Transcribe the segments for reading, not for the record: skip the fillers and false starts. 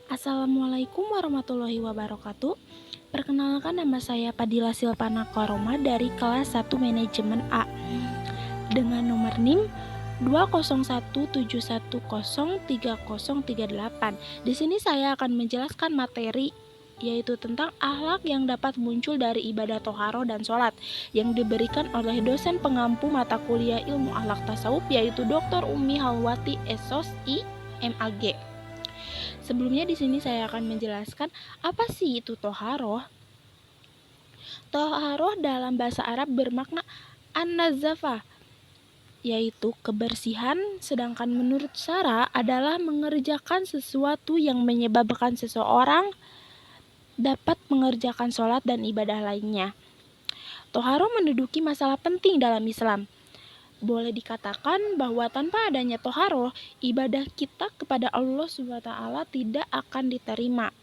Assalamualaikum warahmatullahi wabarakatuh. Perkenalkan, nama saya Padilla Silvana Koroma dari kelas 1 Manajemen A dengan nomor NIM 20171030338. Di sini saya akan menjelaskan materi yaitu tentang akhlak yang dapat muncul dari ibadah toharo dan sholat yang diberikan oleh dosen pengampu mata kuliah ilmu akhlak tasawuf yaitu Dr. Umi Halwati SOSI MAG. Sebelumnya di sini saya akan menjelaskan apa sih itu toharoh. Toharoh dalam bahasa Arab bermakna an-nazafah, yaitu kebersihan, sedangkan menurut syara adalah mengerjakan sesuatu yang menyebabkan seseorang dapat mengerjakan sholat dan ibadah lainnya. Toharoh menduduki masalah penting dalam Islam. Boleh dikatakan bahwa tanpa adanya toharoh, ibadah kita kepada Allah SWT tidak akan diterima.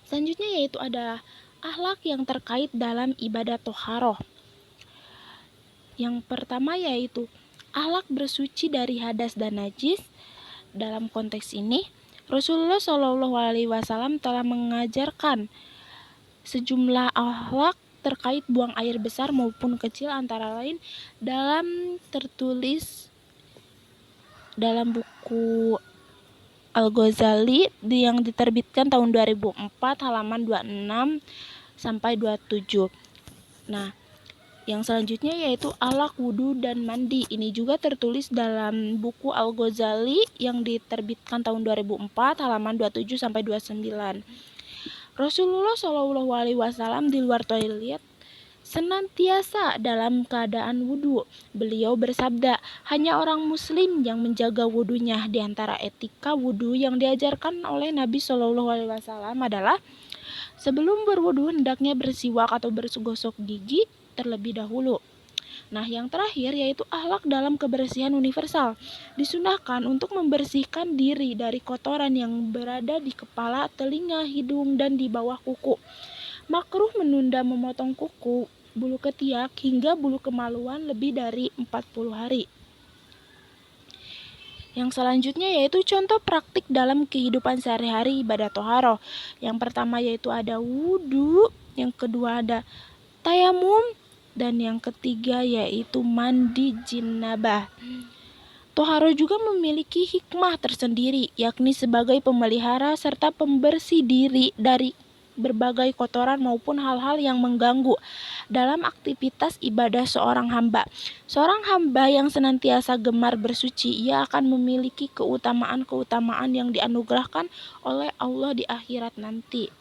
Selanjutnya yaitu ada akhlak yang terkait dalam ibadah toharoh. Yang pertama yaitu akhlak bersuci dari hadas dan najis. Dalam konteks ini, Rasulullah SAW telah mengajarkan sejumlah akhlak terkait buang air besar maupun kecil, antara lain tertulis dalam buku Al-Ghazali yang diterbitkan tahun 2004 halaman 26 sampai 27. Nah, yang selanjutnya yaitu akhlak wudhu dan mandi. Ini juga tertulis dalam buku Al-Ghazali yang diterbitkan tahun 2004 halaman 27 sampai 29. Rasulullah SAW di luar toilet senantiasa dalam keadaan wudhu. Beliau bersabda, hanya orang muslim yang menjaga wudhunya. Di antara etika wudhu yang diajarkan oleh Nabi SAW adalah sebelum berwudhu hendaknya bersiwak atau bergosok gigi terlebih dahulu. Nah, yang terakhir yaitu akhlak dalam kebersihan universal. Disunahkan untuk membersihkan diri dari kotoran yang berada di kepala, telinga, hidung, dan di bawah kuku. Makruh menunda memotong kuku, bulu ketiak, hingga bulu kemaluan lebih dari 40 hari. Yang selanjutnya yaitu contoh praktik dalam kehidupan sehari-hari ibadah toharoh. Yang pertama yaitu ada wudhu, yang kedua ada tayamum, dan yang ketiga yaitu mandi jinabah. Toharoh juga memiliki hikmah tersendiri, yakni sebagai pemelihara serta pembersih diri dari berbagai kotoran maupun hal-hal yang mengganggu dalam aktivitas ibadah seorang hamba. Seorang hamba yang senantiasa gemar bersuci, ia akan memiliki keutamaan-keutamaan yang dianugerahkan oleh Allah di akhirat nanti.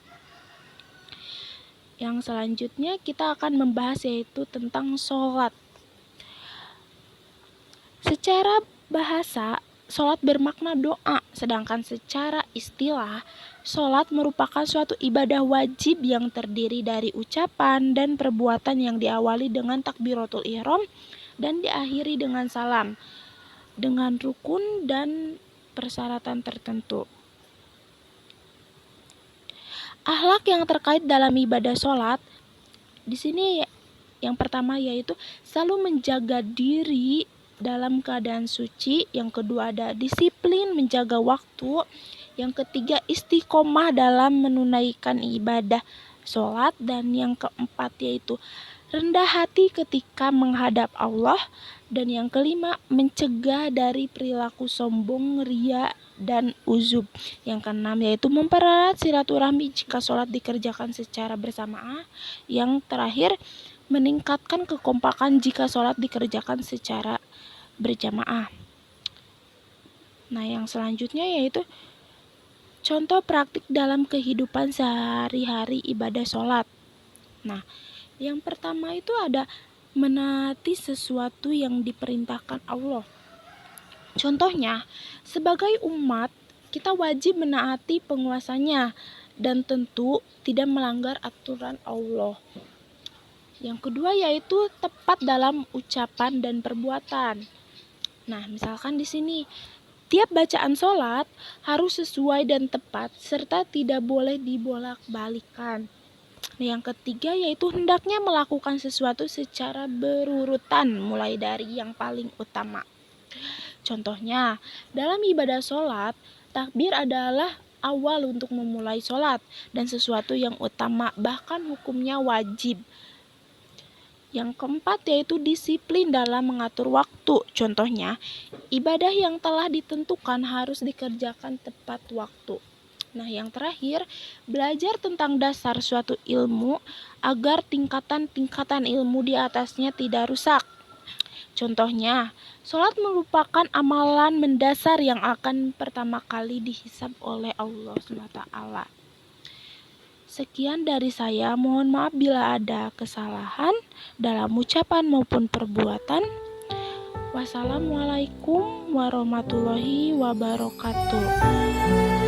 Yang selanjutnya kita akan membahas yaitu tentang sholat. Secara bahasa, sholat bermakna doa, sedangkan secara istilah, sholat merupakan suatu ibadah wajib yang terdiri dari ucapan dan perbuatan yang diawali dengan takbiratul ihram dan diakhiri dengan salam, dengan rukun dan persyaratan tertentu. Akhlak yang terkait dalam ibadah sholat, di sini yang pertama yaitu selalu menjaga diri dalam keadaan suci. Yang kedua ada disiplin menjaga waktu. Yang ketiga istiqomah dalam menunaikan ibadah sholat. Dan yang keempat yaitu rendah hati ketika menghadap Allah. Dan yang kelima mencegah dari perilaku sombong, ria, dan uzub. Yang keenam yaitu mempererat silaturahmi jika sholat dikerjakan secara bersamaan. Yang terakhir meningkatkan kekompakan jika sholat dikerjakan secara berjamaah. Nah, yang selanjutnya yaitu contoh praktik dalam kehidupan sehari-hari ibadah sholat. Nah, yang pertama itu ada menaati sesuatu yang diperintahkan Allah. Contohnya, sebagai umat, kita wajib menaati penguasanya dan tentu tidak melanggar aturan Allah. Yang kedua yaitu tepat dalam ucapan dan perbuatan. Nah, misalkan di sini tiap bacaan sholat harus sesuai dan tepat serta tidak boleh dibolak-balikan. Nah, yang ketiga yaitu hendaknya melakukan sesuatu secara berurutan mulai dari yang paling utama. Contohnya, dalam ibadah sholat, takbir adalah awal untuk memulai sholat dan sesuatu yang utama, bahkan hukumnya wajib. Yang keempat yaitu disiplin dalam mengatur waktu. Contohnya, ibadah yang telah ditentukan harus dikerjakan tepat waktu. Nah, yang terakhir, belajar tentang dasar suatu ilmu agar tingkatan-tingkatan ilmu di atasnya tidak rusak. Contohnya, sholat merupakan amalan mendasar yang akan pertama kali dihisab oleh Allah SWT. Sekian dari saya, mohon maaf bila ada kesalahan dalam ucapan maupun perbuatan. Wassalamualaikum warahmatullahi wabarakatuh.